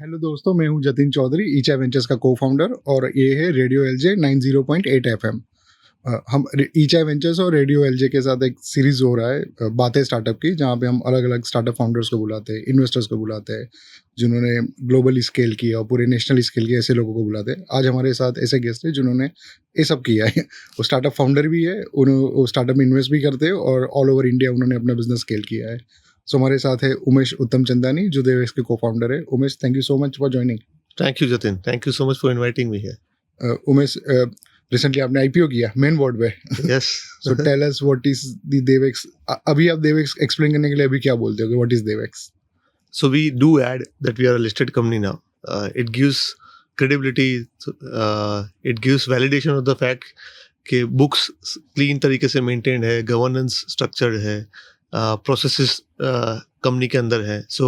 Hello दोस्तों, मैं हूं जतिन चौधरी, ईचा वेंचर्स का को-फाउंडर और ये है रेडियो एलजे 90.8 एफएम। हम ईचा वेंचर्स और रेडियो एलजे के साथ एक सीरीज हो रहा है बातें स्टार्टअप की, जहां पे हम अलग अलग स्टार्टअप फाउंडर्स को बुलाते हैं, इन्वेस्टर्स को बुलाते हैं, जिन्होंने ग्लोबली स्केल किया और पूरे नेशनल स्केल किया, ऐसे लोगों को बुलाते हैं। आज हमारे साथ ऐसे गेस्ट हैं जिन्होंने ये सब किया है। वो स्टार्टअप फाउंडर भी है, वो स्टार्टअप में इन्वेस्ट भी करते हैं और ऑल ओवर इंडिया उन्होंने अपना बिजनेस स्केल किया है। सो हमारे साथ है उमेश उत्तम चंदानी, जो देवेक्स के को-फाउंडर है। Umesh, thank you so much for joining. Thank you, Jatin. Thank you so much for inviting me here. Umesh, recently आपने आईपीओ किया मेन बोर्ड पे। Yes. So tell us what is the DevX. अभी आप देवेक्स एक्सप्लेन करने के लिए अभी क्या बोलते हो, what is DevX? So we do add that we are a listed company now. It gives credibility. It gives validation of the fact कि books clean तरीके से maintained है, governance structured है, processes company के अंदर है. So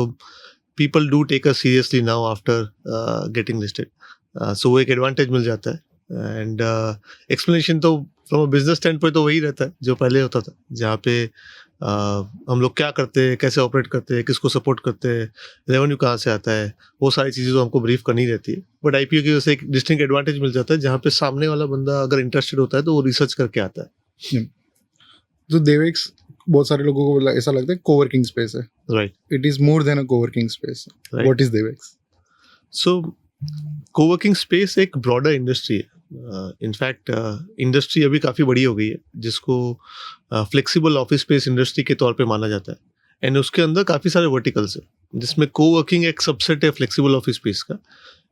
people do take us seriously now after getting listed. So वो एक advantage मिल जाता है. And explanation तो from a business standpoint तो वही रहता है जो पहले होता था, जहाँ पे हम लोग क्या करते हैं, कैसे ऑपरेट करते हैं, किसको सपोर्ट करते हैं, रेवेन्यू कहाँ से आता है, वो सारी चीज़ें तो हमको ब्रीफ करनी रहती है. बट आईपीओ की वजह से एक डिस्टिंक्ट एडवांटेज मिल जाता है, जहाँ पे सामने वाला बंदा अगर इंटरेस्टेड होता है तो वो रिसर्च करके आता है. तो देवेक्स बहुत सारे लोगों को ऐसा लगता है कोवर्किंग स्पेस है। Right. It is more than a coworking space. What is DevX? So coworking space एक ब्रॉडर इंडस्ट्री है. इनफैक्ट इंडस्ट्री अभी काफ़ी बड़ी हो गई है, जिसको फ्लेक्सिबल ऑफिस स्पेस इंडस्ट्री के तौर पे माना जाता है. एंड उसके अंदर काफ़ी सारे वर्टिकल्स हैं, जिसमें कोवर्किंग एक सबसेट है फ्लेक्सिबल ऑफिस स्पेस का.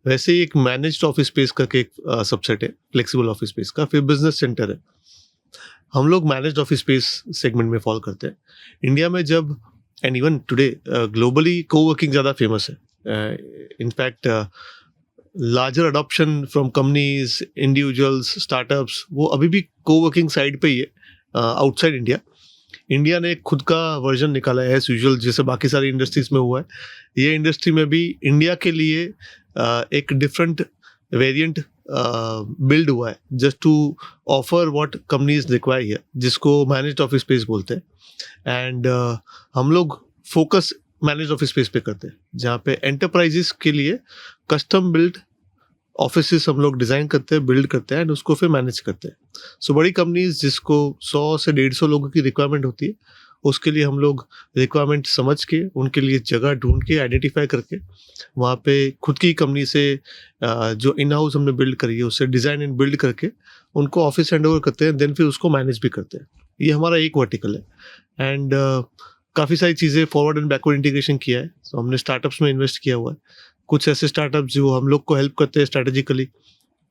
वैसे ही एक मैनेज्ड ऑफिस स्पेस का एक सबसेट है फ्लेक्सिबल ऑफिस स्पेस का. फिर बिजनेस सेंटर है. हम लोग मैनेज्ड ऑफिस स्पेस सेगमेंट में फॉल करते हैं. इंडिया में जब and even today globally coworking ज़्यादा फेमस है. In fact larger adoption from companies, individuals, startups, वो अभी भी कोवर्किंग साइड पे ही है आउटसाइड इंडिया. इंडिया ने खुद का वर्जन निकाला है एज यूजुअल, जैसे बाकी सारी इंडस्ट्रीज में हुआ है. ये इंडस्ट्री में भी इंडिया के लिए एक डिफरेंट वेरिएंट बिल्ड हुआ है, just to offer what companies require here, जिसको मैनेज्ड ऑफिस स्पेस बोलते हैं. एंड हम लोग फोकस मैनेज्ड ऑफिस स्पेस पे करते हैं, जहाँ पे एंटरप्राइजेस के लिए कस्टम बिल्ड ऑफिसेस हम लोग डिज़ाइन करते हैं, बिल्ड करते हैं एंड उसको फिर मैनेज करते हैं. सो बड़ी कंपनीज जिसको 100 से 150 लोगों की रिक्वायरमेंट होती है, उसके लिए हम लोग रिक्वायरमेंट समझ के, उनके लिए जगह ढूंढ के, आइडेंटिफाई करके, वहाँ पे खुद की कंपनी से जो इन हाउस हमने बिल्ड करी है उससे डिज़ाइन एंड बिल्ड करके उनको ऑफिस हैंड ओवर करते हैं, देन फिर उसको मैनेज भी करते हैं. ये हमारा एक वर्टिकल है. एंड काफ़ी सारी चीज़ें फॉरवर्ड एंड बैकवर्ड इंटीग्रेशन किया है. तो हमने स्टार्टअप्स में इन्वेस्ट किया हुआ है. कुछ ऐसे स्टार्टअप्स जो हम लोग को हेल्प करते हैं स्ट्रैटेजिकली,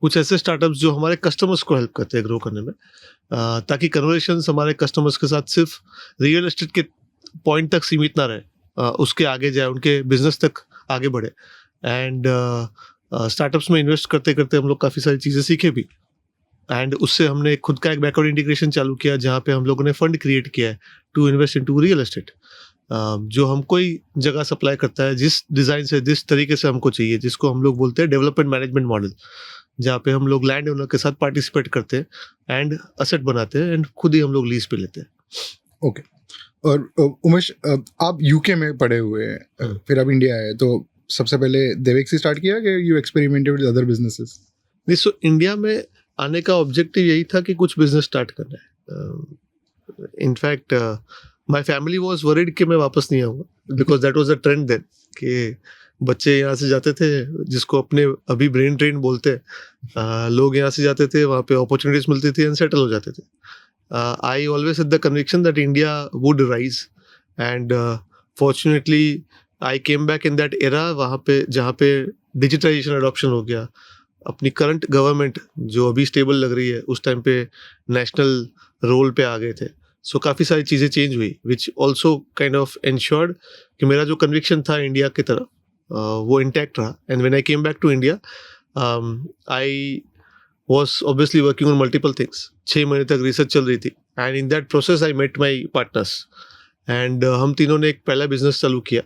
कुछ ऐसे स्टार्टअप्स जो हमारे कस्टमर्स को हेल्प करते हैं ग्रो करने में, ताकि कन्वर्सेशंस हमारे कस्टमर्स के साथ सिर्फ रियल एस्टेट के पॉइंट तक सीमित ना रहे, उसके आगे जाए, उनके बिजनेस तक आगे बढ़े. एंड स्टार्टअप्स में इन्वेस्ट करते करते हम लोग काफ़ी सारी चीज़ें सीखे भी. एंड उससे हमने खुद का एक बैकवर्ड इंटीग्रेशन चालू किया, जहाँ पे हम लोगों ने फंड क्रिएट किया है to invest into real estate, जो हमको ही जगह सप्लाई करता है जिस डिज़ाइन से, जिस तरीके से हमको चाहिए, जिसको हम लोग बोलते हैं डेवलपमेंट मैनेजमेंट मॉडल, जहाँ पे हम लोग लैंड ओनर के साथ पार्टिसिपेट करते हैं एंड असेट बनाते हैं एंड खुद ही हम लोग लीज पे लेते हैं. ओके. और उमेश, आप यूके में पढ़े हुए हैं, फिर आप इंडिया आए, तो सबसे पहले देवेक्स से स्टार्ट किया कि you experimented with other businesses? नहीं, सो इंडिया में आने का ऑब्जेक्टिव यही था कि कुछ बिजनेस स्टार्ट करना है. In fact my family was worried कि मैं वापस नहीं आऊँगा, because that was a trend then, कि बच्चे यहाँ से जाते थे, जिसको अपने अभी ब्रेन ट्रेन बोलते हैं, लोग यहाँ से जाते थे, वहाँ पे अपॉर्चुनिटीज मिलती थी एंड सेटल हो जाते थे. I always had the conviction that India would rise and fortunately I came back in that era, वहाँ पे जहाँ पे डिजिटाइजेशन अडॉप्शन हो गया. अपनी करंट गवर्नमेंट जो अभी स्टेबल लग रही है, उस टाइम पे नेशनल रोल पे आ गए थे. सो काफ़ी सारी चीज़ें चेंज हुई, which also kind of ensured कि मेरा जो कन्विक्शन था इंडिया की तरफ, वो इंटैक्ट रहा. And when I came back to India, I was obviously working on multiple things. 6 महीने तक रिसर्च चल रही थी and in that process I met my partners and हम तीनों ने एक पहला बिजनेस चालू किया,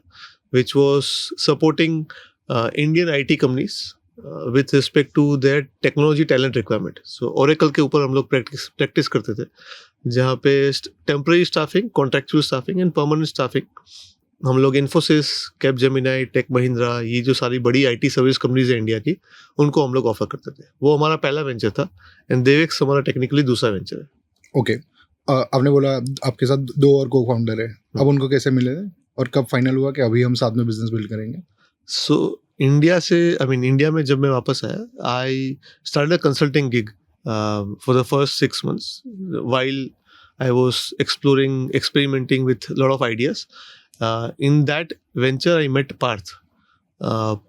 which was supporting Indian IT companies with respect to their technology talent requirement. So Oracle के ऊपर हम लोग प्रैक्टिस करते थे, जहाँ पे temporary staffing, contractual staffing and permanent staffing हम लोग इन्फोसिस, कैपजेमिनी, टेक महिंद्रा, ये जो सारी बड़ी आईटी सर्विस कंपनीज है इंडिया की, उनको हम लोग ऑफर करते थे। वो हमारा पहला वेंचर था एंड देवेक्स हमारा टेक्निकली दूसरा वेंचर है। ओके, आपने बोला आपके साथ 2 और को फाउंडर है, अब उनको कैसे मिले थे और कब फाइनल हुआ कि अभी हम साथ में बिजनेस बिल्ड करेंगे? सो इंडिया में जब मैं वापस आया, I started a consulting gig for the first 6 months while I was experimenting with a lot of ideas. In that venture, I met Parth.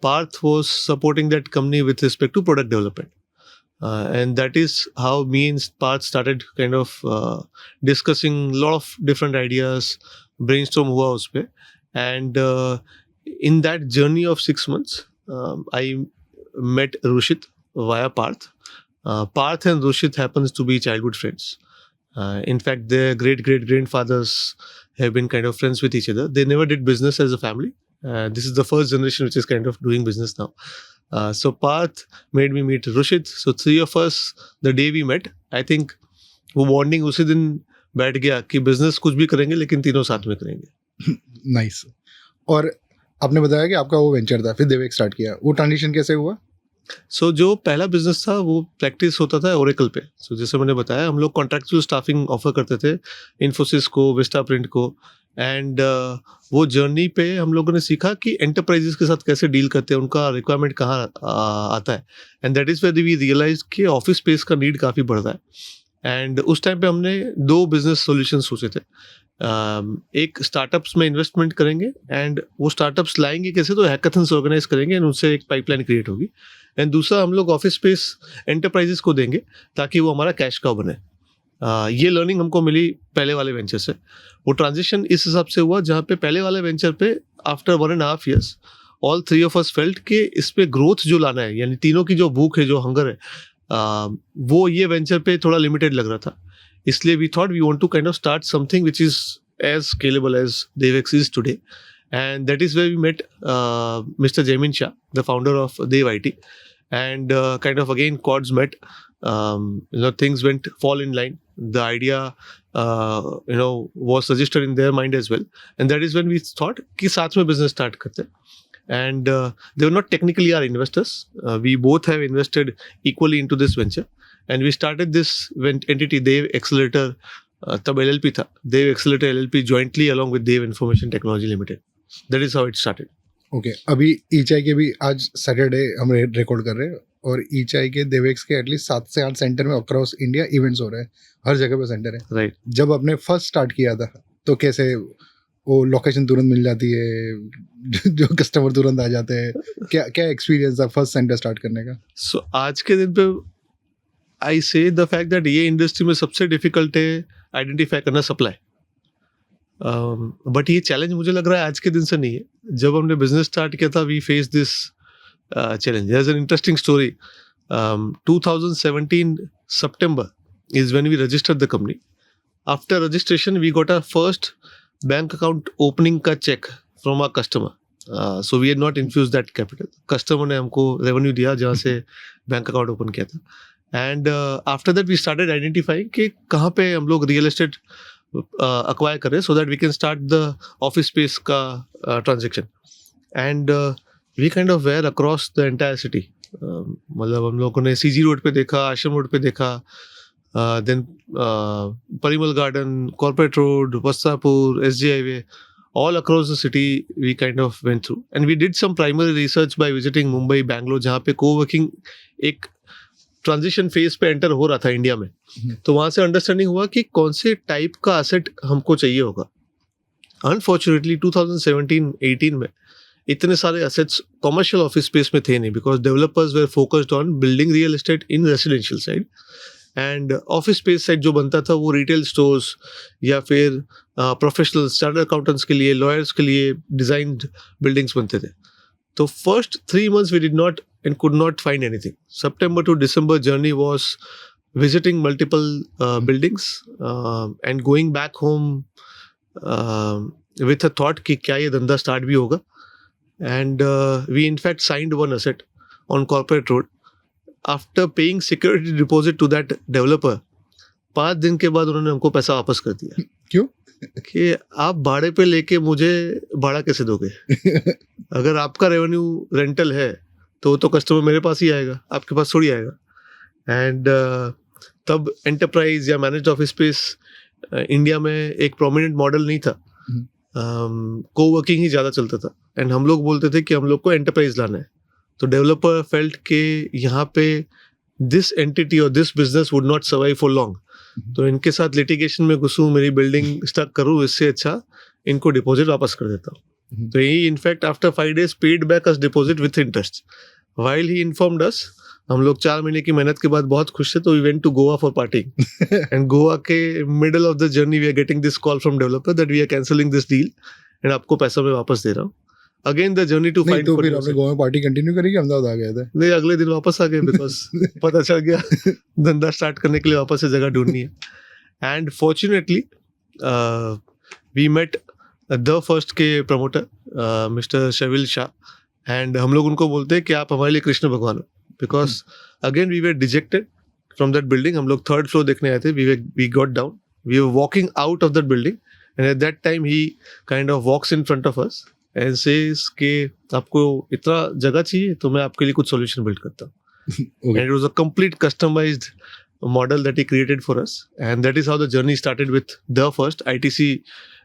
Parth was supporting that company with respect to product development. And that is how me and Parth started kind of discussing a lot of different ideas, brainstorm हुआ उस पे. And in that journey of 6 months, I met Rushit via Parth. Parth and Rushit happens to be childhood friends. In fact, their great-great-grandfathers have been kind of friends with each other. They never did business as a family. This is the first generation which is kind of doing business now. So Parth made me meet Rushit. So 3 of us, the day we met, I think वो bonding उसी दिन बैठ गया कि business कुछ भी करेंगे लेकिन तीनों साथ में करेंगे। नाइस। और आपने बताया कि आपका वो वेंचर था, फिर देवेक स्टार्ट किया, वो ट्रांजिशन कैसे हुआ? सो जो पहला बिजनेस था वो प्रैक्टिस होता था ओरेकल पे। सो जैसे मैंने बताया, हम लोग कॉन्ट्रैक्चुअल स्टाफिंग ऑफर करते थे इन्फोसिस को, विस्टा प्रिंट को। एंड वो जर्नी पे हम लोगों ने सीखा कि एंटरप्राइजेस के साथ कैसे डील करते हैं, उनका रिक्वायरमेंट कहाँ आता है। And that is where we realize कि ऑफिस स्पेस का नीड काफ़ी बढ़ रहा है। एंड उस टाइम पे हमने 2 बिजनेस सॉल्यूशन सोचे थे। एक स्टार्टअप्स में इन्वेस्टमेंट करेंगे एंड वो स्टार्टअप्स लाएंगे कैसे, तो हैकाथन्स ऑर्गेनाइज करेंगे एंड उनसे एक पाइपलाइन क्रिएट होगी। एंड दूसरा, हम लोग ऑफिस स्पेस एंटरप्राइजेस को देंगे ताकि वो हमारा कैश काउ बने। ये लर्निंग हमको मिली पहले वाले वेंचर से। वो ट्रांजिशन इस हिसाब से हुआ जहाँ पे पहले वाले वेंचर पे after 1.5 years all 3 of us felt कि इस पे ग्रोथ जो लाना है, यानी तीनों की जो भूख है, जो हंगर है, वो ये वेंचर पे थोड़ा लिमिटेड लग रहा था। इसलिए we thought we want to kind of start something which is as scalable as DevX is today. And that is where we met Mr. Jaimin Shah, the founder of Dev IT. And kind of again chords met. Things went fall in line. The idea was registered in their mind as well. And that is when we thought कि साथ में business start करते हैं. And they were not technically our investors. We both have invested equally into this venture. And we started this entity, Dev Accelerator. तब LLP था, Dev Accelerator LLP jointly along with Dev Information Technology Limited. That is how it started. Okay, अभी ईचाई के भी आज Saturday हम record कर रहे हैं और ईचाई के देवेक्स के एटलीस्ट 7 से 8 सेंटर में अक्रॉस इंडिया इवेंट्स हो रहे हैं, हर जगह पे सेंटर है। Right. जब आपने फर्स्ट स्टार्ट किया था तो कैसे वो लोकेशन तुरंत मिल जाती है, जो कस्टमर तुरंत आ जाते हैं, क्या एक्सपीरियंस था फर्स्ट सेंटर स्टार्ट करने का? So आज के दिन पे आई से द फैक्ट दैट ये इंडस्ट्री में सबसे डिफिकल्ट है आइडेंटिफाई करना सप्लाई। बट ये चैलेंज मुझे लग रहा है आज के दिन से नहीं है। जब हमने बिजनेस स्टार्ट किया था, we face this challenge. There is an interesting story. 2017 September is when we registered the company. After registration, we got our first bank account opening का check from our customer. So we had not infused that capital. Customer ने हमको revenue दिया जहाँ से bank account open किया था। And after that we started identifying कि कहाँ पे हम लोग रियल एस्टेट acquire करें so that we can start the office space का transaction. And we kind of were across the entire city. मतलब हम लोगों ने CG रोड पे देखा, आश्रम रोड पे देखा, then Parimal garden, corporate road, Vastrapur, SG highway, all across the city we kind of went through. And we did some primary research by visiting Mumbai, Bangalore, जहाँ पे co-working एक ट्रांजिशन फेज पे enter हो रहा था इंडिया में। तो वहां से अंडरस्टैंडिंग हुआ कि कौन से टाइप का एसेट हमको चाहिए होगा। अनफॉर्चुनेटली 2017-18 में इतने सारे एसेट्स कॉमर्शियल ऑफिस स्पेस में थे नहीं, because developers were focused on building real estate in residential side. And office space side जो बनता था वो रिटेल स्टोर्स या फिर प्रोफेशनल चार्टर्ड अकाउंटेंट्स के लिए, लॉयर्स के लिए डिजाइन्ड बिल्डिंग्स बनते थे। तो first 3 months we did not and could not find anything. September to December journey was visiting multiple buildings and going back home with a thought कि क्या ये धंधा स्टार्ट भी होगा। And we in fact signed one asset on Corporate Road. After paying security deposit to that developer, 5 दिन के बाद उन्होंने हमको पैसा वापस कर दिया। क्यों? कि आप भाड़े पे लेके मुझे भाड़ा कैसे दोगे? अगर आपका रेवेन्यू रेंटल है तो कस्टमर मेरे पास ही आएगा, आपके पास थोड़ी आएगा। एंड तब एंटरप्राइज या मैनेज्ड ऑफिस स्पेस इंडिया में एक प्रोमिनेंट मॉडल नहीं था, कोवर्किंग ही ज़्यादा चलता था। एंड हम लोग बोलते थे कि हम लोग को एंटरप्राइज लाना है, तो डेवलपर फेल्ट के यहाँ पे दिस एंटिटी और this business would not survive for long, तो इनके साथ लिटिगेशन में घुसूँ, मेरी बिल्डिंग स्टक करूँ, इससे अच्छा इनको डिपॉजिट वापस कर देता हूँ। तो he in fact after 5 days paid back us deposit with interest while he informed us. हम लोग 4 महीने की मेहनत के बाद बहुत खुश थे, तो we went to Goa for partying and Goa के middle of the journey we are getting this call from developer that we are cancelling this deal and आपको पैसा मैं वापस दे रहा हूँ। Again the journey to find. तो फिर आपने गोवा में पार्टी कंटिन्यू करी कि अहमदाबाद आ गए थे? नहीं, अगले दिन वापस आ गए, बिकॉज पता चल गया धंधा स्टार्ट करने के लिए वापस से जगह ढूंढनी है। And fortunately we met the first के promoter mister Shavil Shah, and हम लोग उनको बोलते हैं कि आप हमारे लिए कृष्ण भगवान हो, because again we were dejected from that building. हम लोग 3rd फ्लोर देखने आए थे, we got down, we were walking out of that building and at that time ही kind of walks in front of us and says के आपको इतना जगह चाहिए तो मैं आपके लिए कुछ सॉल्यूशन बिल्ड करता हूँ। Okay. And it was a complete customized model that he created for us, and that is how the journey started with the first ITC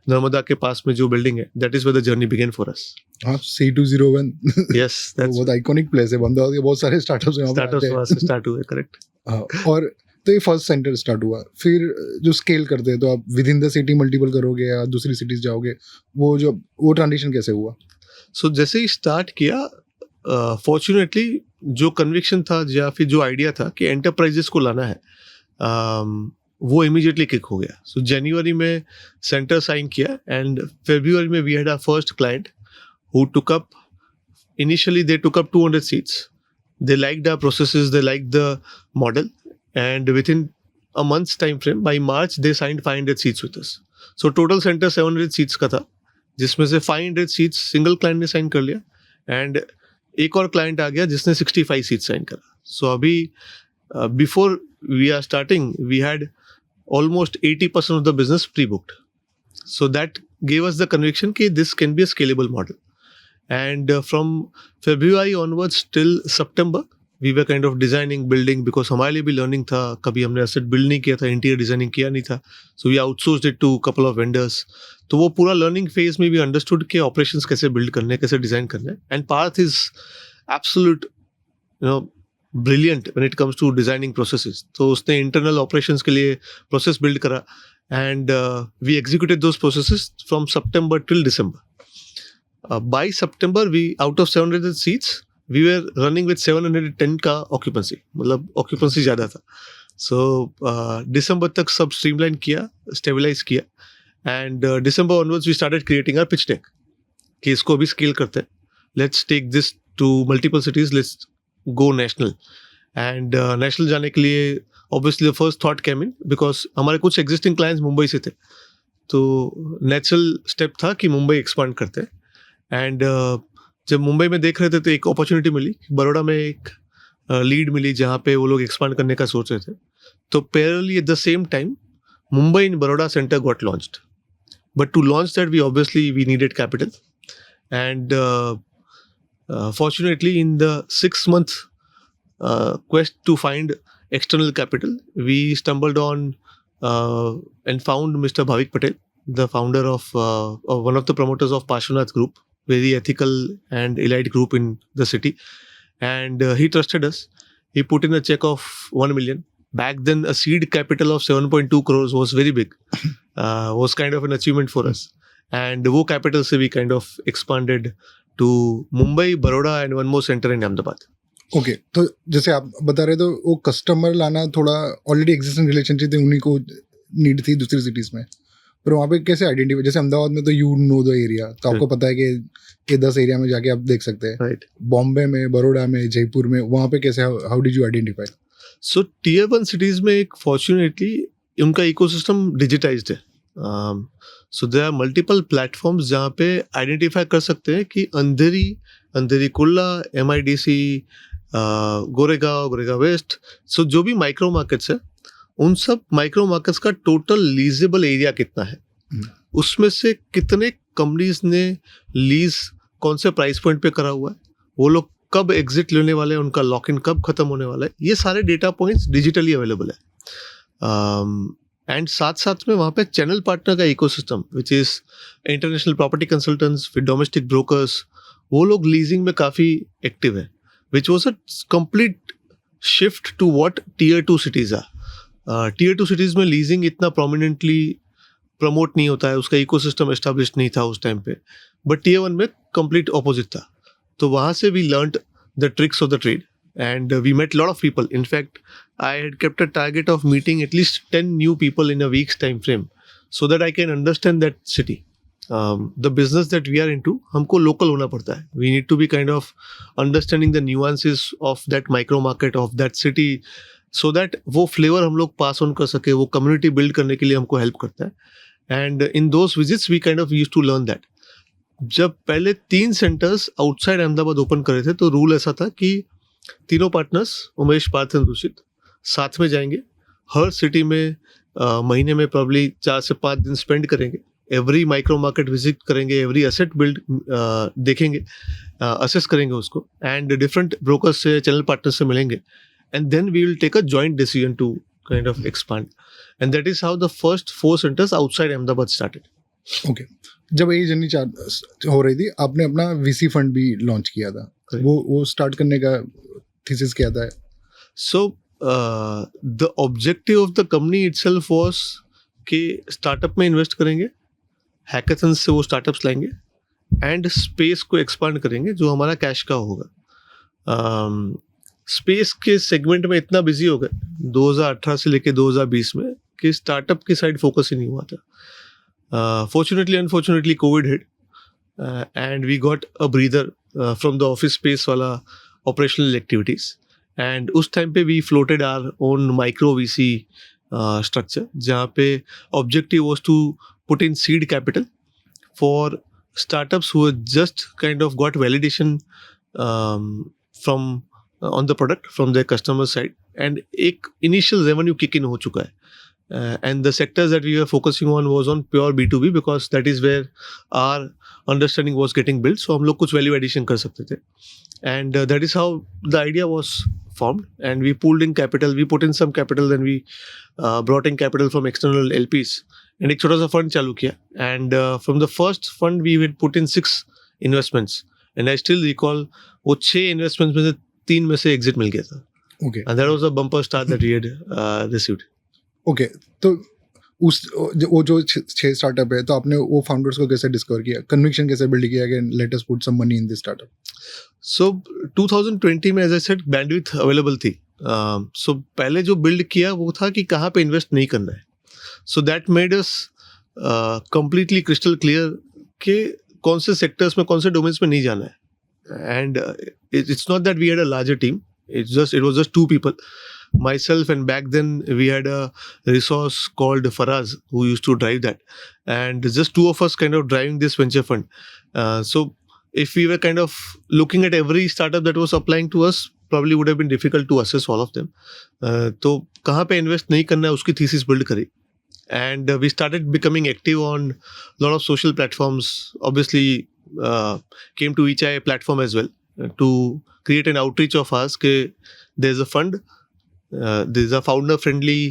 Narmada के पास में जो बिल्डिंग है, that is where the journey began for us. हाँ, C201 Yes, that's बहुत iconic place है, अहमदाबाद के बहुत सारे स्टार्टअप्स यहाँ पे startups आते हैं। वहाँ से start हुए, correct? हाँ, और तो ये फर्स्ट सेंटर स्टार्ट हुआ, फिर जो स्केल करते हैं तो आप with in the city multiple करोगे या दूसरी सिटीज जाओगे, वो ट्रांजिशन कैसे हुआ? So जैसे ही स्टार्ट किया, फॉर्चुनेटली जो कन्विक्शन था या फिर जो आइडिया था कि एंटरप्राइजेस को लाना है, वो इमीडिएटली किक हो गया। सो जनवरी में सेंटर साइन किया एंड फरवरी में we had our first client who took up, initially they took up 200 seats, they liked our processes, they liked the model, and within a month's time frame, by March they signed 500 seats with us. So total center 700 seats का था, जिसमें से 500 seats single client ने sign कर लिया and एक और client आ गया जिसने 65 सीट्स साइन करा। सो अभी before we are starting we had almost 80% of the business pre booked. So that gave us the conviction कि this can be a scalable model. And from February onwards till September, we were kind of designing, building, because हमारे लिए भी learning था, कभी हमने asset build नहीं किया था, interior designing किया नहीं था, so we outsourced it to couple of vendors. तो वो पूरा learning phase में भी understood कि operations कैसे build करने, कैसे design करने, and Parth is absolute, brilliant when it comes to designing processes. तो उसने internal operations के लिए process build करा, and we executed those processes from September till December. By September, we out of 700 seats, we were running with 710 का occupancy, मतलब occupancy ज़्यादा था। So December तक सब streamline किया, stabilize किया, and December onwards we started creating our pitch deck कि इसको अभी scale करते हैं, let's take this to multiple cities, let's go national, and national जाने के लिए obviously the first thought came in because हमारे कुछ existing clients मुंबई से थे, तो natural step था कि मुंबई expand करते हैं। एंड जब मुंबई में देख रहे थे तो एक अपॉर्चुनिटी मिली, बड़ौदा में एक लीड मिली जहाँ पे वो लोग एक्सपांड करने का सोच रहे थे। तो parallelly at the same time Mumbai in Baroda centre got launched, but to launch that we obviously we needed capital, and fortunately in the 6 month quest to find external capital, we stumbled on and found Mr. Bhavik Patel, the founder of one of the promoters of Parshvanath Group, very ethical and elite group in the city, and he trusted us. He put in a check of 1 million. Back then a seed capital of 7.2 crores was very big, was kind of an achievement for us, and wo capital se we kind of expanded to Mumbai, Baroda, and one more center in Ahmedabad. Okay, तो जैसे आप बता रहे, तो वो customer लाना थोड़ा already existing relationship थी, उन्हीं को नीड थी दूसरी सिटीज में, पर वहाँ पे कैसे आइडेंटिफाई, जैसे अहमदाबाद में तो यू नो द एरिया, तो आपको पता है कि ये 10 एरिया में जाके आप देख सकते हैं, राइट? बॉम्बे में, बड़ौदा में, जयपुर में, वहाँ पे कैसे, how did you identify? So tier 1 cities में एक फॉर्चुनेटली उनका इकोसिस्टम डिजिटाइज्ड है, so there are multiple platforms जहाँ पे आइडेंटिफाई कर सकते हैं कि अंधेरी कुल्ला, MIDC, गोरेगांव वेस्ट, सो जो भी माइक्रो मार्केट्स है, उन सब माइक्रो मार्केट्स का टोटल लीजेबल एरिया कितना है, उसमें से कितने कंपनीज ने लीज कौन से प्राइस पॉइंट पे करा हुआ है, वो लोग कब एग्जिट लेने वाले हैं, उनका लॉक इन कब खत्म होने वाला है, ये सारे डेटा पॉइंट्स डिजिटली अवेलेबल है. एंड साथ साथ में वहाँ पे चैनल पार्टनर का ecosystem which is international property consultants with domestic brokers, वो लोग लीजिंग में काफ़ी एक्टिव है, which was a complete shift to what tier 2 cities are. Tier 2 cities में लीजिंग इतना प्रोमिनेंटली प्रमोट नहीं होता है, उसका इकोसिस्टम एस्टेब्लिश नहीं था उस टाइम पे, बट टीयर 1 में कंप्लीट ऑपोजिट था. तो वहाँ से we learned the tricks of the trade and we met a lot of people. In fact, I had kept a target of meeting at least 10 new people in a week's time frame so that I can understand that city. The business that we are into, हमको local होना पड़ता है. We need to be kind of understanding the nuances of that micro market of that city so that वो flavor हम लोग pass on कर सके, वो community build करने के लिए हमको help करता है. And in those visits we kind of used to learn that. जब पहले 3 centers outside अहमदाबाद open करे थे तो rule ऐसा था कि तीनों पार्टनर्स उमेश, पार्थ एंड दूषित साथ में जाएंगे, हर सिटी में महीने में प्रॉब्ली 4 से 5 दिन स्पेंड करेंगे, एवरी माइक्रो मार्केट विजिट करेंगे, एवरी एसेट बिल्ड देखेंगे, असेस करेंगे उसको, एंड डिफरेंट ब्रोकर्स से, चैनल पार्टनर्स से मिलेंगे, and then we will take a joint decision to kind of expand. And that is how the first 4 centres outside Ahmedabad started. Okay, जब ये journey हो रही थी, आपने अपना वीसी फंड भी लॉन्च किया था. वो स्टार्ट करने का थीसिस क्या था? So the objective of the company itself was कि स्टार्टअप में इन्वेस्ट करेंगे, हैकाथन से वो स्टार्टअप्स लाएंगे एंड स्पेस को एक्सपांड करेंगे जो हमारा कैश का होगा. स्पेस के सेगमेंट में इतना बिजी हो गए 2018 से लेके 2020 में कि स्टार्टअप की साइड फोकस ही नहीं हुआ था. Fortunately unfortunately covid hit and we got a breather from the office space वाला operational activities, and उस टाइम पे we floated our own micro VC structure जहाँ पे objective was to put in seed capital for startups who had just kind of got validation from on the product from their customer side, and एक initial revenue kick in हो चुका है. And the sectors that we were focusing on was on pure B2B because that is where our understanding was getting built. So हम लोग कुछ value addition कर सकते थे. And that is how the idea was formed. And we pulled in capital. We put in some capital. Then we brought in capital from external LPs. And एक छोटा सा fund चालू किया. And from the first fund we had put in 6 investments. And I still recall वो 6 investments में से 3 में से exit मिल गया था. Okay. And that was a bumper start that we had received. Okay, तो वो जो 6 स्टार्टअप है, तो आपने वो फाउंडर्स को कैसे डिस्कवर किया, कन्विक्शन कैसे बिल्ड किया कि let us put some money in this startup? So 2020 में as I said bandwidth available थी. सो पहले जो बिल्ड किया वो था कि कहाँ पे इन्वेस्ट नहीं करना है. So that made us completely crystal clear कि कौन से सेक्टर्स में, कौन से डोमेन्स में नहीं जाना है. And it's not that we had a larger team, it was just 2 people. Myself, and back then we had a resource called Faraz who used to drive that, and just 2 of us kind of driving this venture fund. So if we were kind of looking at every startup that was applying to us, probably would have been difficult to assess all of them. तो कहाँ पे invest नहीं करना है उसकी thesis build करी, and we started becoming active on a lot of social platforms. Obviously came to each platform as well to create an outreach of us कि there's a fund. These are founder-friendly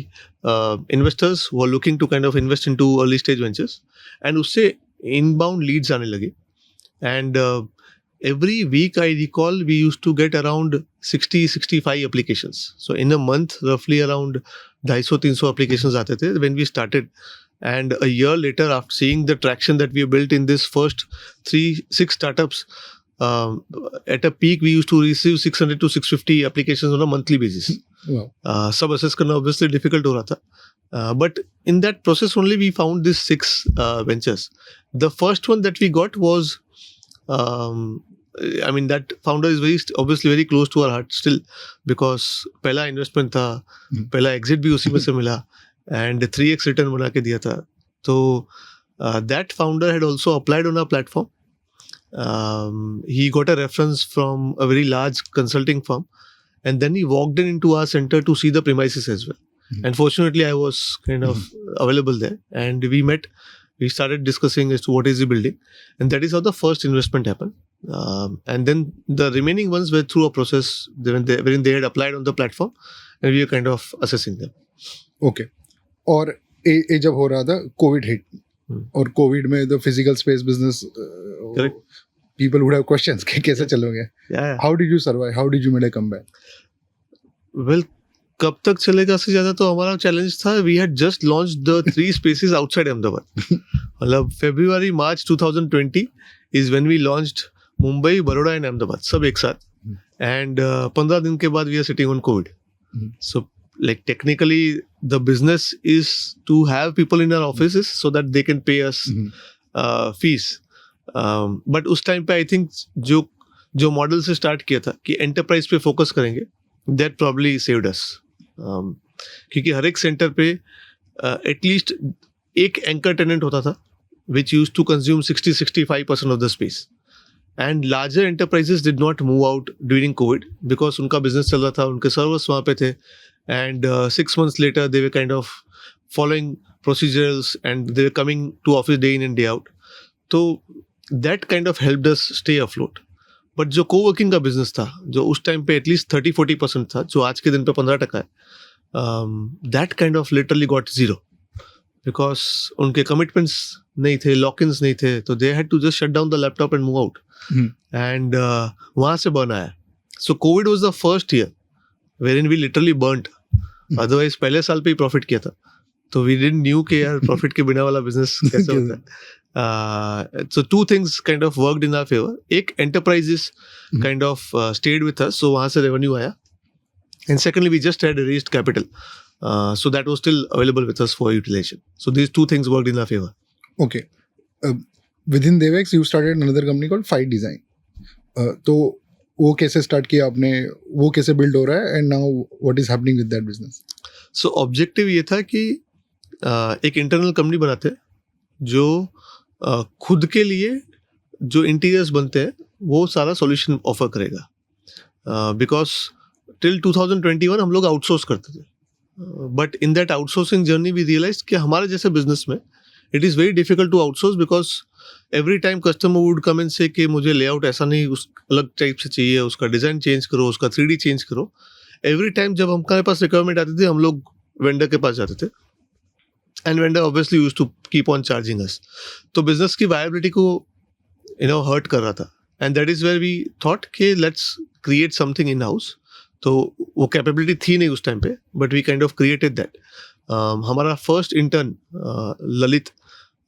investors who are looking to kind of invest into early-stage ventures, and उससे inbound leads आने लगे. And every week, I recall, we used to get around 60-65 applications. So in a month, roughly around 250-300 applications आते थे when we started. And a year later, after seeing the traction that we built in this first 6 startups, at a peak, we used to receive 600 to 650 applications on a monthly basis. Wow. सब assess करना obviously difficult हो रहा था. But in that process only we found these 6 ventures. The first one that we got was, I mean, that founder is obviously very close to our heart still because पहला investment था, पहला exit भी उसी में से मिला, and 3x return बना के दिया था. तो that founder had also applied on our platform. He got a reference from a very large consulting firm. And then he walked into our center to see the premises as well. And fortunately, I was kind of available there. And we met we started discussing as to what is the building, and that is how the first investment happened. And then the remaining ones were through a process wherein they had applied on the platform, and we were kind of assessing them. Okay और ये जब हो रहा था Covid hit और Covid में the physical space business Correct. People would have questions कि कैसे चलोगे Yeah. How did you survive how did you make a comeback Well, कब तक चलेगा से ज्यादा तो हमारा चैलेंज था. We had just launch the 3 spaces outside Ahmedabad. मतलब फरवरी मार्च 2020 is when we launched Mumbai, Baroda and Ahmedabad सब एक साथ. एंड 15 दिन के बाद we are sitting on covid. So like technically the business is to have people in our offices so that they can pay us fees. But उस time पे I think जो model से स्टार्ट किया था कि एंटरप्राइज पे focus करेंगे, that probably saved us. क्योंकि हर एक सेंटर पे एटलीस्ट एक एंकर टेनेंट होता था which use to consume 60-65% of the space. And larger enterprises did not move out during covid because उनका बिजनेस चल रहा था, उनके सर्वर्स वहाँ पे थे. And 6 months later, they were kind of following procedures and they were coming to office day in and day out. So that kind of helped us stay afloat. But जो co-working का business था, जो उस time पे at least 30-40% था, जो आज के दिन पे 15% है, that kind of literally got zero. Because उनके commitments नहीं थे, lock-ins नहीं थे, तो they had to just shut down the laptop and move out. And वहाँ से burn आया. So COVID was the first year wherein we literally burnt. Otherwise पहले साल पे ही प्रॉफिट किया था, तो we didn't knew कि यार प्रॉफिट के बिना वाला बिजनेस कैसे होता है. So two things kind of worked in our favor. एक enterprises kind of stayed with us, so वहाँ से revenue आया. And secondly, we just had raised capital, so that was still available with us for utilization. So these two things worked in our favor. Okay. Within Devex, you started another company called Fight Design. तो वो कैसे start किया आपने, वो कैसे build हो रहा है, and now what is happening with that business? So objective ये था कि एक इंटरनल कंपनी बनाते हैं जो खुद के लिए जो इंटीरियर्स बनते हैं वो सारा सॉल्यूशन ऑफर करेगा. बिकॉज टिल 2021 हम लोग आउटसोर्स करते थे, but in that outsourcing journey we realize कि हमारे जैसे बिजनेस में it is very difficult to outsource because every time customer would come and say कि मुझे लेआउट ऐसा नहीं, उस अलग टाइप से चाहिए, उसका डिज़ाइन चेंज करो, उसका 3D चेंज करो. एवरी टाइम जब हमारे पास रिक्वायरमेंट आती थी हम लोग वेंडर के पास जाते थे, and vendor obviously used to keep on charging us. तो बिजनेस की वायबिलिटी को हर्ट कर रहा था, and that is where we thought कि let's create something in house. तो वो कैपेबिलिटी थी नहीं उस टाइम पे, but we kind of created that. हमारा first intern Lalit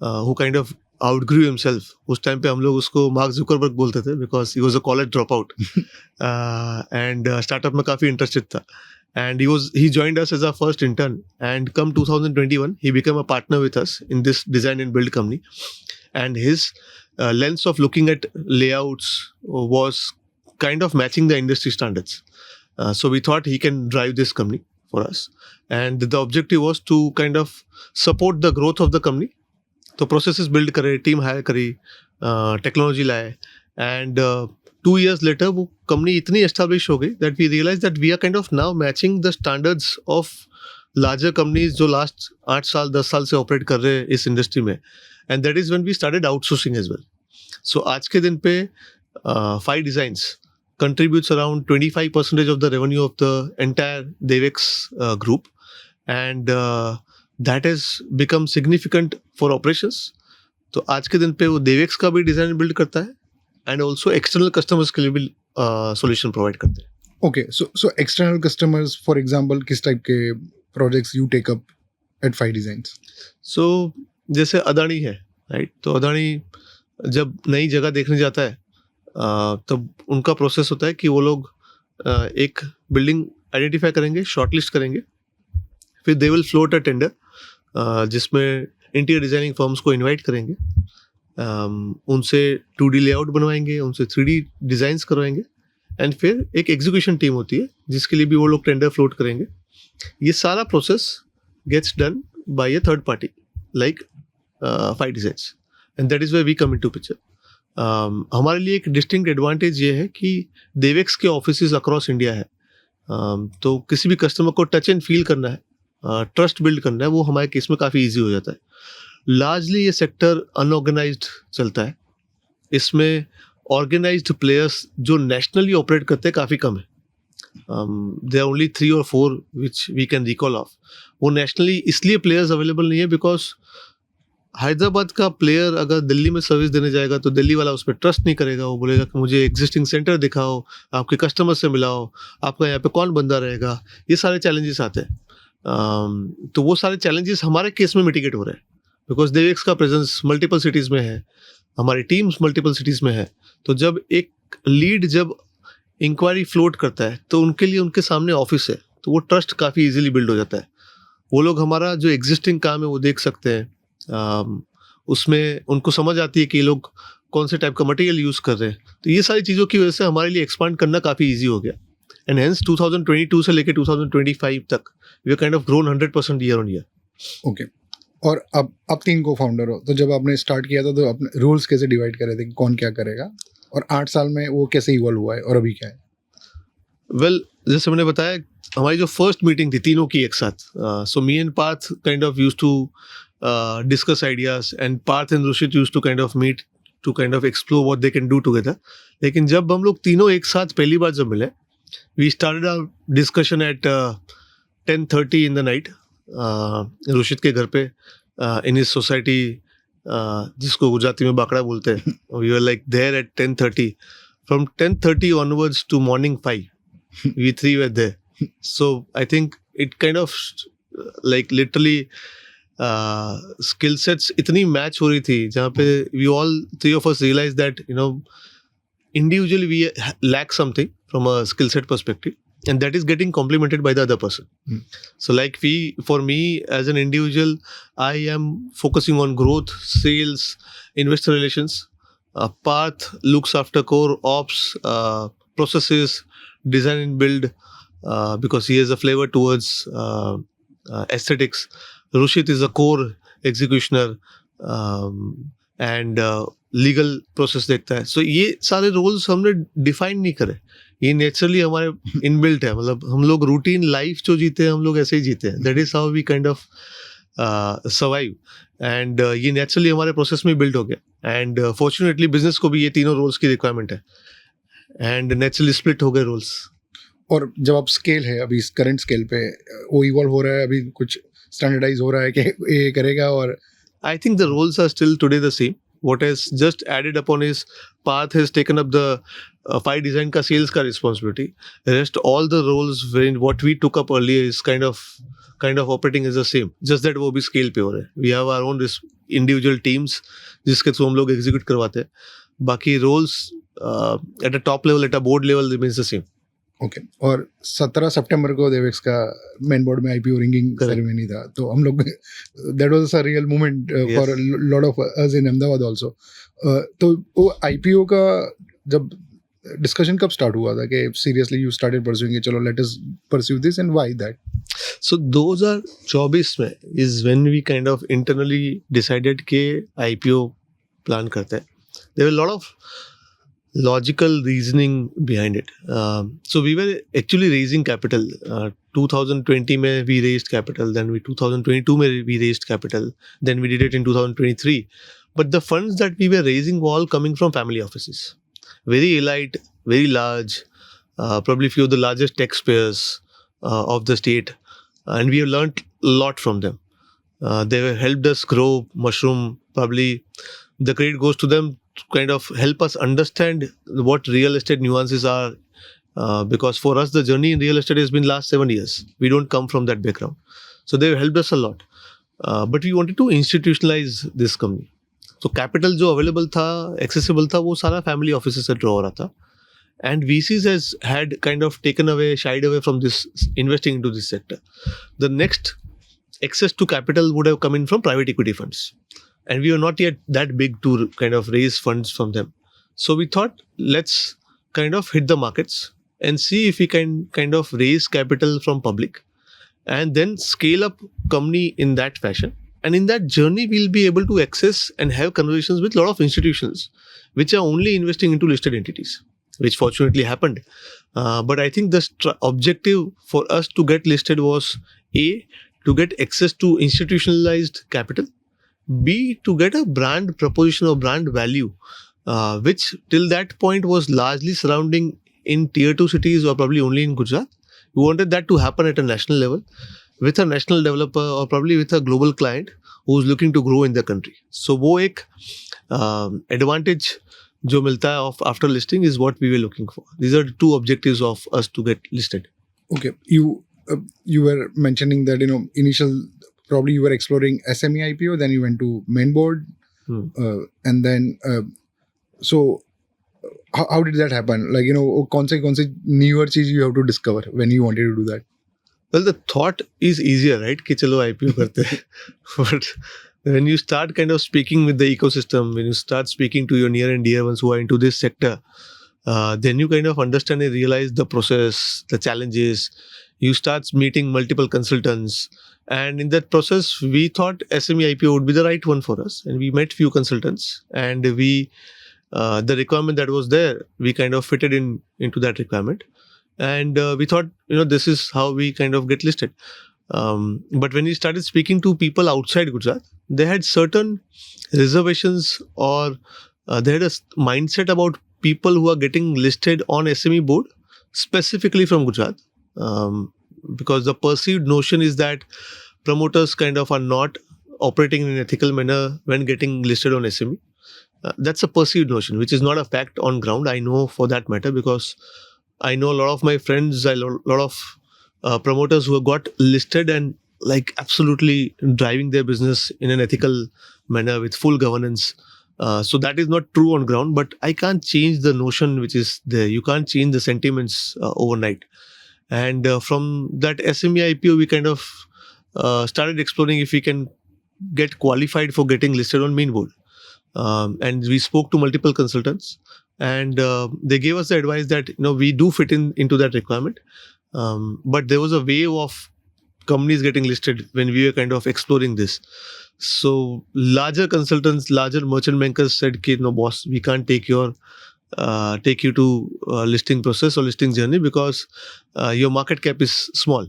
who kind of outgrew himself. उस टाइम पे हम लोग उसको मार्क जुकरबर्ग बोलते थे because he was a college dropout. And startup में काफ़ी interested था. And he joined us as our first intern. And come 2021, he became a partner with us in this design and build company. And his lens of looking at layouts was kind of matching the industry standards. So we thought he can drive this company for us. And the objective was to kind of support the growth of the company. तो processes build करे, team hire करी, technology लाए, and 2 years later वो company इतनी establish हो गई that we realize that we are kind of now matching the standards of larger companies जो last 8 साल 10 साल से ऑपरेट कर रहे हैं इस इंडस्ट्री में. And that is when we started outsourcing as well. So आज के दिन पे Fight Designs contributes around 25% of the revenue of the entire Devex group, and that has become significant for operations. तो आज के दिन पे वो Devex का भी डिजाइन बिल्ड करता है, एंड ऑल्सो एक्सटर्नल कस्टमर्स के लिए भी सॉल्यूशन प्रोवाइड करते हैं. Okay, so external customers for example किस टाइप के projects you take up at Fight Designs? So जैसे अदानी है, राइट? तो अदानी जब नई जगह देखने जाता है तब उनका प्रोसेस होता है कि वो लोग एक बिल्डिंग आइडेंटिफाई करेंगे, शॉर्टलिस्ट करेंगे, फिर they will float a tender जिसमें इंटीरियर डिजाइनिंग फर्म्स को इनवाइट करेंगे, उनसे 2D लेआउट बनवाएंगे, उनसे 3D डिज़ाइंस करवाएंगे, एंड फिर एक एग्जीक्यूशन टीम होती है जिसके लिए भी वो लोग टेंडर फ्लोट करेंगे. ये सारा process gets done by a third party like fight designs, and that is where we come into picture. हमारे लिए एक डिस्टिंक्ट एडवांटेज ये है कि देवेक्स के ऑफिसेज अक्रॉस इंडिया है. तो किसी भी कस्टमर को टच एंड फील करना है, ट्रस्ट बिल्ड करना है, वो हमारे केस में काफ़ी ईजी हो जाता है. लार्जली ये सेक्टर अनऑर्गेनाइज्ड चलता है. इसमें ऑर्गेनाइज्ड प्लेयर्स जो नेशनली ऑपरेट करते हैं काफ़ी कम है. There are only 3 or 4 which we can recall of. वो नेशनली इसलिए प्लेयर्स अवेलेबल नहीं है बिकॉज हैदराबाद का प्लेयर अगर दिल्ली में सर्विस देने जाएगा तो दिल्ली वाला उस पर ट्रस्ट नहीं करेगा. वो बोलेगा कि मुझे एग्जिस्टिंग सेंटर दिखाओ, आपके कस्टमर से मिलाओ, आपका यहाँ पे कौन बंदा रहेगा. ये सारे चैलेंजेस आते हैं. तो वो सारे चैलेंजेस हमारे केस में मिटिगेट हो रहे हैं बिकॉज देवेक्स का प्रेजेंस मल्टीपल सिटीज़ में है, हमारी टीम्स मल्टीपल सिटीज़ में है. तो जब एक लीड जब इंक्वायरी फ्लोट करता है तो उनके लिए उनके सामने ऑफिस है, तो वो ट्रस्ट काफ़ी इजीली बिल्ड हो जाता है. वो लोग हमारा जो एग्जिस्टिंग काम है वो देख सकते हैं. उसमें उनको समझ आती है कि ये लोग कौन से टाइप का मटेरियल यूज़ कर रहे हैं. तो ये सारी चीज़ों की वजह से हमारे लिए एक्सपांड करना काफ़ी ईजी हो गया. एंड हेंस 2022 से लेकर 2025 तक we are kind of grown 100% year on year. Okay. और अब 3 को फाउंडर हो, तो जब आपने स्टार्ट किया था तो अपने रोल्स कैसे डिवाइड करे थे कि कौन क्या करेगा, और 8 साल में वो कैसे इवॉल्व हुआ है और अभी क्या है? वेल, जैसे मैंने बताया, हमारी जो फर्स्ट मीटिंग थी तीनों की एक साथ, so me and Parth kind of used to discuss ideas and Parth and Rushit used to kind of meet to kind of explore what they can do together. लेकिन जब हम लोग तीनों एक साथ पहली बार जब मिले, we started our discussion at 10:30 in the night. रुशित के घर पे in his society, जिसको गुजराती में बाकड़ा बोलते हैं. We were like there at 10:30. From 10:30 onwards to morning 5, we 3 were there. So I think it kind of like literally skill sets इतनी match हो रही थी जहाँ पे we all 3 of us realized that individually we lack something from a skill set perspective, and that is getting complemented by the other person. So like for me as an individual, I am focusing on growth, sales, investor relations. Parth looks after core ops, processes, design and build, because he has a flavor towards aesthetics. Rushit is a core executioner and legal process देखता है. So ये सारे roles हमने define नहीं करे, ये naturally हमारे inbuilt है. मतलब हम लोग रूटीन लाइफ जो जीते हैं हम लोग ऐसे ही जीते हैं. That is how we kind of survive, and ये नेचुरली हमारे प्रोसेस में बिल्ड हो गया. एंड फॉर्चुनेटली बिजनेस को भी ये तीनों रोल्स की रिक्वायरमेंट है, एंड नेचुरली स्प्लिट हो गए रोल्स. और जब आप स्केल है अभी करंट स्केल पे, वो इवॉल्व हो रहा है, अभी कुछ स्टैंडर्डाइज हो रहा है कि ये करेगा? और I think the roles are still today the same. What has just added upon is Parth has taken up the 5 design ka sales ka responsibility. The rest all the roles wherein what we took up earlier is kind of operating as the same. Just that वो भी scale पे हो रहे हैं. We have our own individual teams जिसके through हम लोग execute करवाते हैं. बाकी roles at a top level, at a board level remains the same. Okay. और 17 सितंबर को देवेक्स का मेन बोर्ड में आईपीओ रिंगिंग सेरेमनी था, तो हम लोग that was a real moment for lot of us in Ahmedabad also. तो वो आईपीओ का जब डिस्कशन कब स्टार्ट हुआ था कि सीरियसली यू स्टार्टेड परस्यूइंग, चलो let us pursue this, and why that? So 2024 में is when we kind of internally decided के आईपीओ प्लान करते हैं. There were lot of logical reasoning behind it. So we were actually raising capital. 2020 mein we raised capital, then 2022 mein we raised capital, then we did it in 2023. But the funds that we were raising were all coming from family offices. Very elite, very large, probably few of the largest taxpayers of the state. And we have learned a lot from them. They have helped us grow, mushroom, probably the credit goes to them to kind of help us understand what real estate nuances are, because for us the journey in real estate has been last 7 years. We don't come from that background, so they've helped us a lot, but we wanted to institutionalize this company. So capital जो available था, accessible था, वो सारा family offices से draw हो रहा था, and VCs had kind of shied away from this investing into this sector. The next access to capital would have come in from private equity funds. And we were not yet that big to kind of raise funds from them. So we thought, let's kind of hit the markets and see if we can kind of raise capital from public and then scale up company in that fashion. And in that journey, we'll be able to access and have conversations with a lot of institutions which are only investing into listed entities, which fortunately happened. But I think the objective for us to get listed was A, to get access to institutionalized capital, B, to get a brand proposition or brand value, which till that point was largely surrounding in tier 2 cities or probably only in Gujarat. We wanted that to happen at a national level with a national developer or probably with a global client who's looking to grow in the country. So वो एक advantage जो मिलता है of after listing is what we were looking for. These are the two objectives of us to get listed. Okay, you were mentioning that initial probably you were exploring SME IPO, then you went to main board, and then so how did that happen? Like कौन से newer चीज you have to discover when you wanted to do that? Well, the thought is easier, right? कि चलो IPO करते हैं. But when you start kind of speaking with the ecosystem, when you start speaking to your near and dear ones who are into this sector, then you kind of understand and realize the process, the challenges. You start meeting multiple consultants. And in that process, we thought SME IPO would be the right one for us. And we met few consultants. And the requirement that was there, we kind of fitted into that requirement. And we thought, this is how we kind of get listed. But when we started speaking to people outside Gujarat, they had certain reservations or they had a mindset about people who are getting listed on SME board, specifically from Gujarat. Because the perceived notion is that promoters kind of are not operating in an ethical manner when getting listed on SME. That's a perceived notion, which is not a fact on ground. I know for that matter because I know a lot of my friends, a lot of promoters who have got listed and like absolutely driving their business in an ethical manner with full governance. So that is not true on ground, but I can't change the notion which is there. You can't change the sentiments overnight. And from that SME IPO, we kind of started exploring if we can get qualified for getting listed on main board. And we spoke to multiple consultants and they gave us the advice that we do fit into that requirement. But there was a wave of companies getting listed when we were kind of exploring this. So larger consultants, larger merchant bankers said, no boss, we can't take you to listing process or listing journey because your market cap is small.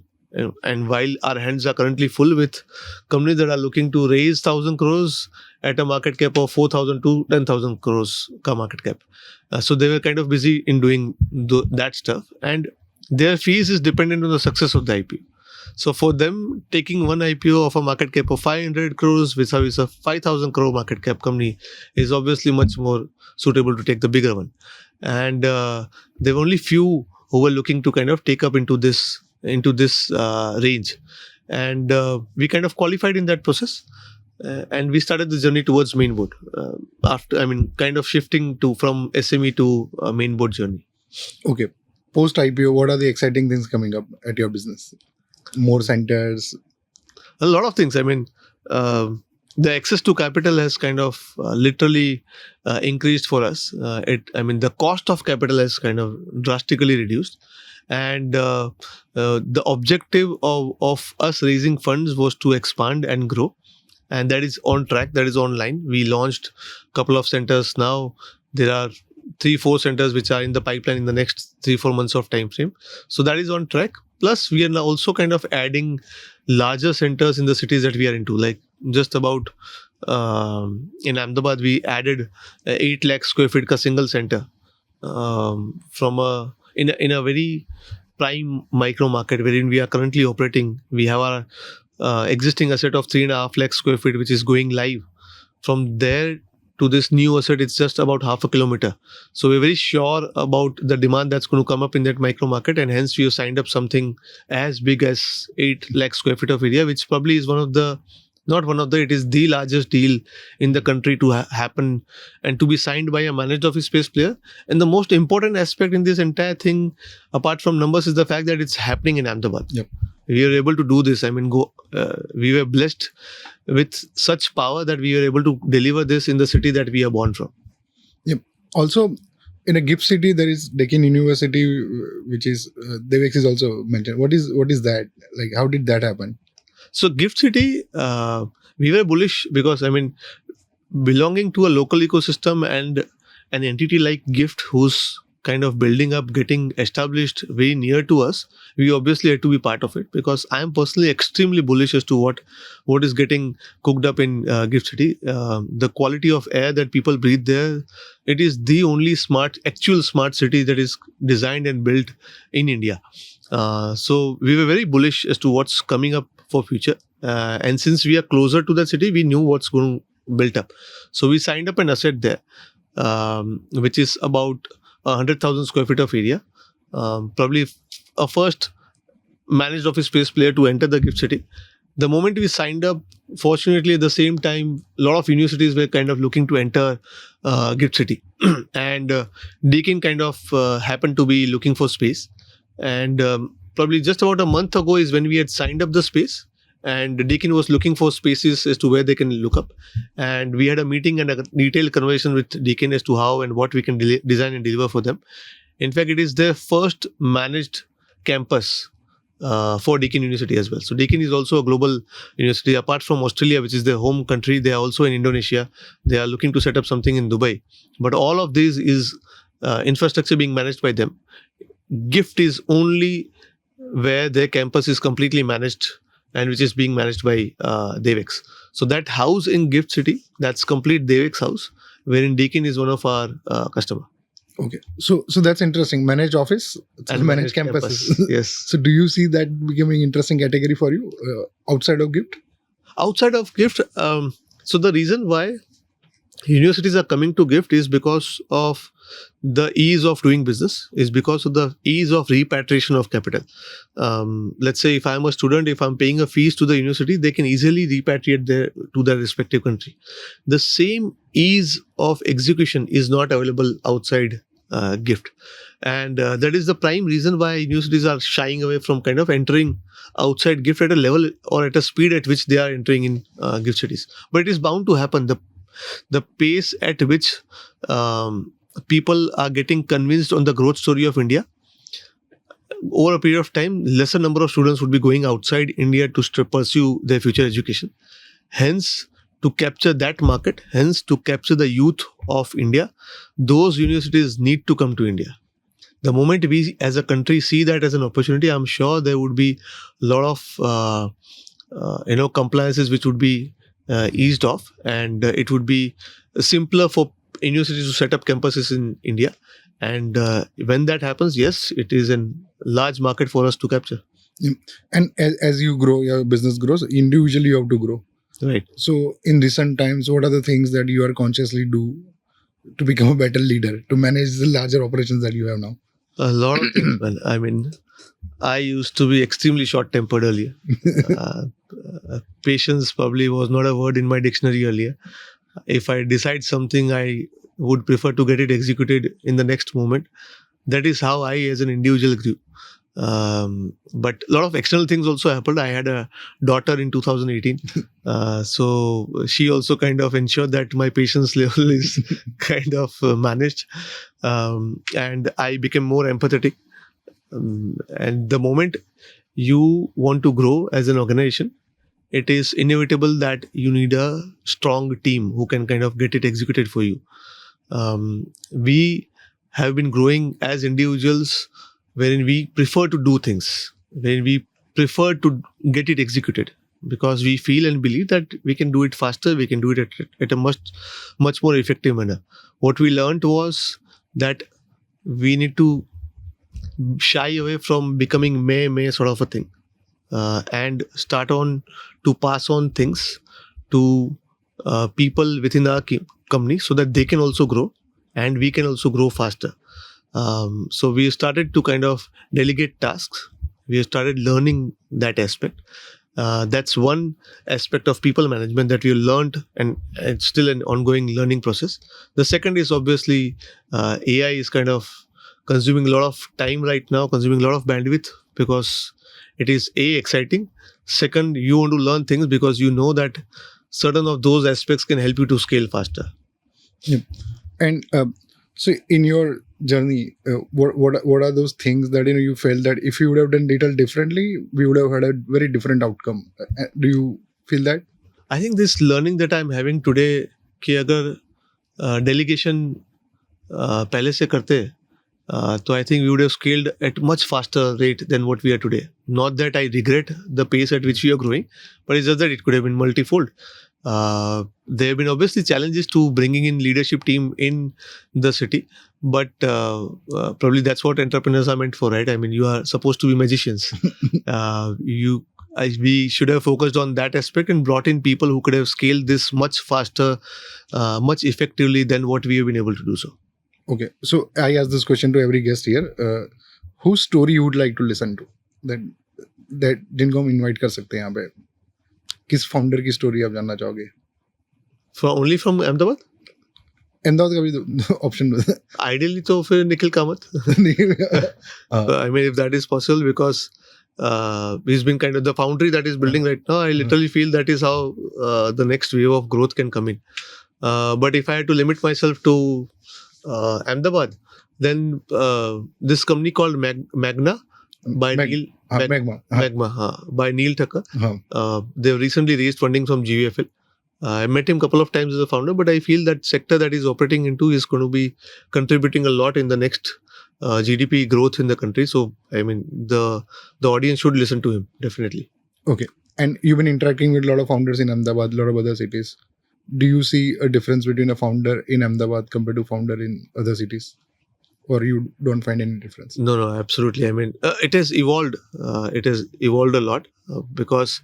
And while our hands are currently full with companies that are looking to raise 1,000 crores at a market cap of 4,000 to 10,000 crores ka market cap. So they were kind of busy in doing that stuff. And their fees is dependent on the success of the IPO. So for them, taking one IPO of a market cap of 500 crores with a 5,000 crore market cap company is obviously much more suitable to take the bigger one. And there were only few who were looking to kind of take up into this range. And we kind of qualified in that process. And we started the journey towards main board kind of shifting from SME to main board journey. Okay. Post IPO, what are the exciting things coming up at your business? More centers? A lot of things. The access to capital has kind of literally increased for us. The cost of capital has kind of drastically reduced. And the objective of us raising funds was to expand and grow. And that is on track, that is online. We launched a couple of centers now. There are 3-4 centers which are in the pipeline in the next 3-4 months of time frame. So that is on track. Plus, we are now also kind of adding larger centers in the cities that we are into. Like just about in Ahmedabad, we added 8 lakh square feet ka single center in a very prime micro market wherein we are currently operating. We have our existing asset of 3.5 lakh square feet, which is going live. From there to this new asset, it's just about half a kilometer. So we're very sure about the demand that's going to come up in that micro market, and hence we have signed up something as big as 8 lakh square feet of area, which probably is it is the largest deal in the country to happen and to be signed by a managed office space player. And the most important aspect in this entire thing, apart from numbers, is the fact that it's happening in Ahmedabad. Yep. We were able to do this. We were blessed with such power that we were able to deliver this in the city that we are born from. Yep. Also, in a GIFT city, there is Deccan University, which is Devex is also mentioned. What is that? Like, how did that happen? So GIFT City, we were bullish because belonging to a local ecosystem and an entity like GIFT, whose kind of building up, getting established very near to us, we obviously had to be part of it, because I am personally extremely bullish as to what is getting cooked up in Gift City. The quality of air that people breathe there, it is the only actual smart city that is designed and built in India. So we were very bullish as to what's coming up for future. And since we are closer to that city, we knew what's going to build up. So we signed up an asset there, which is about 100,000 square feet of area. Probably a first managed office space player to enter the Gift City. The moment we signed up, fortunately at the same time, a lot of universities were kind of looking to enter Gift City. And Deakin kind of happened to be looking for space. And probably just about a month ago is when we had signed up the space. And Deakin was looking for spaces as to where they can look up. And we had a meeting and a detailed conversation with Deakin as to how and what we can design and deliver for them. In fact, it is their first managed campus for Deakin University as well. So Deakin is also a global university. Apart from Australia, which is their home country, they are also in Indonesia. They are looking to set up something in Dubai. But all of this is infrastructure being managed by them. Gift is only where their campus is completely managed, and which is being managed by Devex. So that house in Gift City, that's complete Devex house, wherein Deakin is one of our customer. Okay, so that's interesting. Managed office and managed campuses. Yes. So do you see that becoming interesting category for you outside of Gift? Outside of Gift, so the reason why universities are coming to Gift is because of the ease of doing business, is because of the ease of repatriation of capital. Let's say if I'm a student, if I'm paying a fees to the university, they can easily repatriate to their respective country. The same ease of execution is not available outside Gift. And that is the prime reason why universities are shying away from kind of entering outside Gift at a level or at a speed at which they are entering in Gift cities. But it is bound to happen. The pace at which people are getting convinced on the growth story of India, over a period of time, lesser number of students would be going outside India to pursue their future education. Hence, to capture that market, hence to capture the youth of India, those universities need to come to India. The moment we as a country see that as an opportunity, I'm sure there would be a lot of compliances which would be eased off, and it would be simpler for universities to set up campuses in India. And when that happens, yes, it is a large market for us to capture. Yeah. And as you grow, your business grows, individually you have to grow. Right. So in recent times, what are the things that you are consciously do to become a better leader, to manage the larger operations that you have now? A lot of things, man. I mean, I used to be extremely short-tempered earlier. Patience probably was not a word in my dictionary earlier. If I decide something, I would prefer to get it executed in the next moment. That is how I, as an individual, grew. But a lot of external things also happened. I had a daughter in 2018. So she also kind of ensured that my patience level is kind of managed. And I became more empathetic. And the moment you want to grow as an organization, it is inevitable that you need a strong team who can kind of get it executed for you. We have been growing as individuals wherein we prefer to do things, wherein we prefer to get it executed, because we feel and believe that we can do it faster, we can do it at a much more effective manner. What we learned was that we need to shy away from becoming may sort of a thing, and start on to pass on things to people within our company so that they can also grow and we can also grow faster. So we started to kind of delegate tasks. We started learning that aspect. That's one aspect of people management that we learned, and it's still an ongoing learning process. The second is obviously AI is kind of consuming a lot of time right now, consuming a lot of bandwidth, because it is exciting. Second, you want to learn things because you know that certain of those aspects can help you to scale faster. Yeah. And so in your journey, what are those things that you felt that if you would have done little differently, we would have had a very different outcome? Do you feel that? I think this learning that I'm having today, कि अगर delegation पहले से करते, So I think we would have scaled at much faster rate than what we are today. Not that I regret the pace at which we are growing, but it's just that it could have been multifold. There have been obviously challenges to bringing in leadership team in the city, but probably that's what entrepreneurs are meant for, right? I mean, you are supposed to be magicians. We should have focused on that aspect and brought in people who could have scaled this much faster, much effectively than what we have been able to do so. Okay, so I ask this question to every guest here. Whose story you would like to listen to? That जिनको हम invite कर सकते हैं यहाँ पे. किस founder की story आप जानना चाहोगे? Only from Ahmedabad? अहमदाबाद का भी option दो. Ideally तो फिर Nikhil Kamat. I mean, if that is possible, because he's been kind of the foundry that is building right now. I literally feel that is how the next wave of growth can come in. But if I had to limit myself to Ahmedabad, then this company called Magna by Neil by Neil Thakkar. They've recently raised funding from GVFL. I met him a couple of times as a founder, but I feel that sector that he's operating into is going to be contributing a lot in the next GDP growth in the country. So I mean, the audience should listen to him definitely. Okay, and you've been interacting with a lot of founders in Ahmedabad, a lot of other cities. Do you see a difference between a founder in Ahmedabad compared to founder in other cities, or you don't find any difference? No, absolutely. I mean, it has evolved. It has evolved a lot because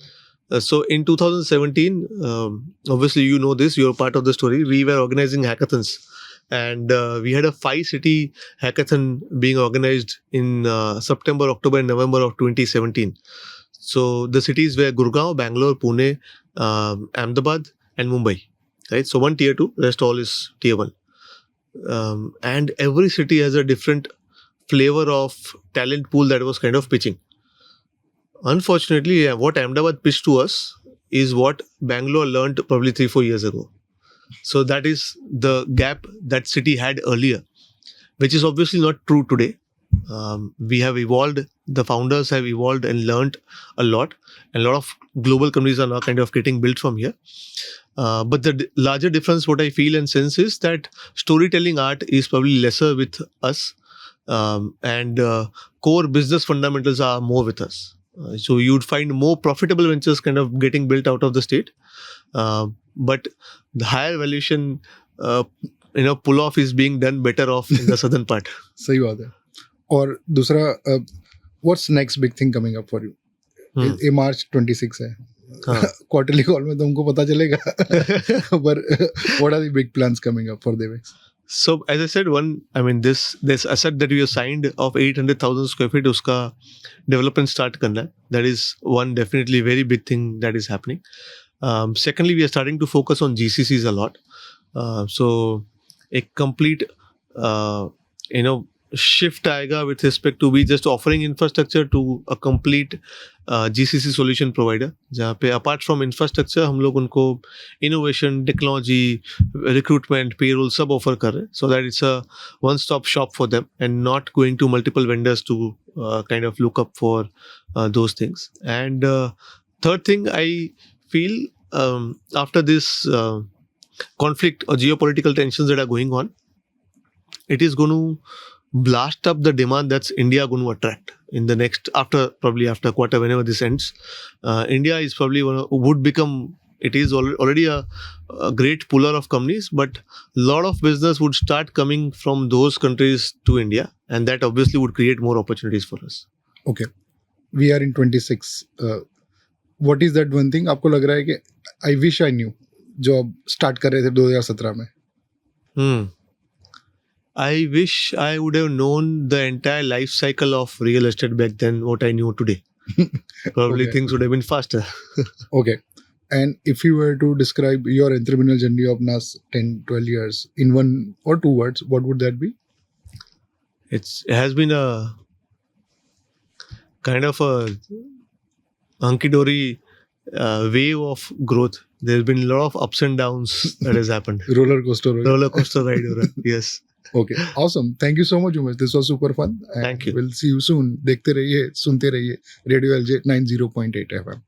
so in 2017, obviously you know this. You're part of the story. We were organizing hackathons, and we had a 5-city hackathon being organized in September, October, and November of 2017. So the cities were Gurgaon, Bangalore, Pune, Ahmedabad, and Mumbai. Right, so one tier 2, rest all is tier 1, and every city has a different flavor of talent pool that was kind of pitching. Unfortunately, what Ahmedabad pitched to us is what Bangalore learned probably 3-4 years ago. So that is the gap that city had earlier, which is obviously not true today. We have evolved, the founders have evolved and learned a lot, and a lot of global companies are now kind of getting built from here. But the larger difference, what I feel and sense, is that storytelling art is probably lesser with us, and core business fundamentals are more with us. So you'd find more profitable ventures kind of getting built out of the state, but the higher valuation, pull off is being done better off in the southern part. सही बात है. और दूसरा, what's next big thing coming up for you? ये March 26 है. Quarterly call में तुमको पता चलेगा. But what are the big plans coming up for Devex? So as I said, this asset that we have signed of 800,000 square feet, uska development start karna hai. That is one definitely very big thing that is happening. Secondly, we are starting to focus on GCCs a lot. So a complete shift आएगा with respect to we just offering infrastructure to a complete GCC solution provider, जहाँ पे apart from infrastructure हम लोग उनको innovation, technology, recruitment, payroll सब offer कर रहे हैं, so that it's a one-stop shop for them and not going to multiple vendors to kind of look up for those things. And third thing, I feel after this conflict or geopolitical tensions that are going on, it is going to blast up the demand that's India going to attract in the next, after quarter, whenever this ends. India is probably would become, it is already a great puller of companies, but a lot of business would start coming from those countries to India, and that obviously would create more opportunities for us. Okay, we are in 26. What is that one thing आपको लग रहा है कि I wish I knew जो आप start कर रहे थे 2017 में? I wish I would have known the entire life cycle of real estate back then, what I knew today. Probably Okay. things would have been faster. Okay. And if you were to describe your entrepreneurial journey of last 10, 12 years in one or two words, what would that be? It has been a kind of a hunky-dory wave of growth. There's been a lot of ups and downs that has happened. Roller coaster. Roller coaster ride, yes. Okay, awesome. Thank you so much, Umesh. This was super fun. And Thank you. We'll see you soon. देखते रहिए, सुनते रहिए. Radio LJ 90.8 FM.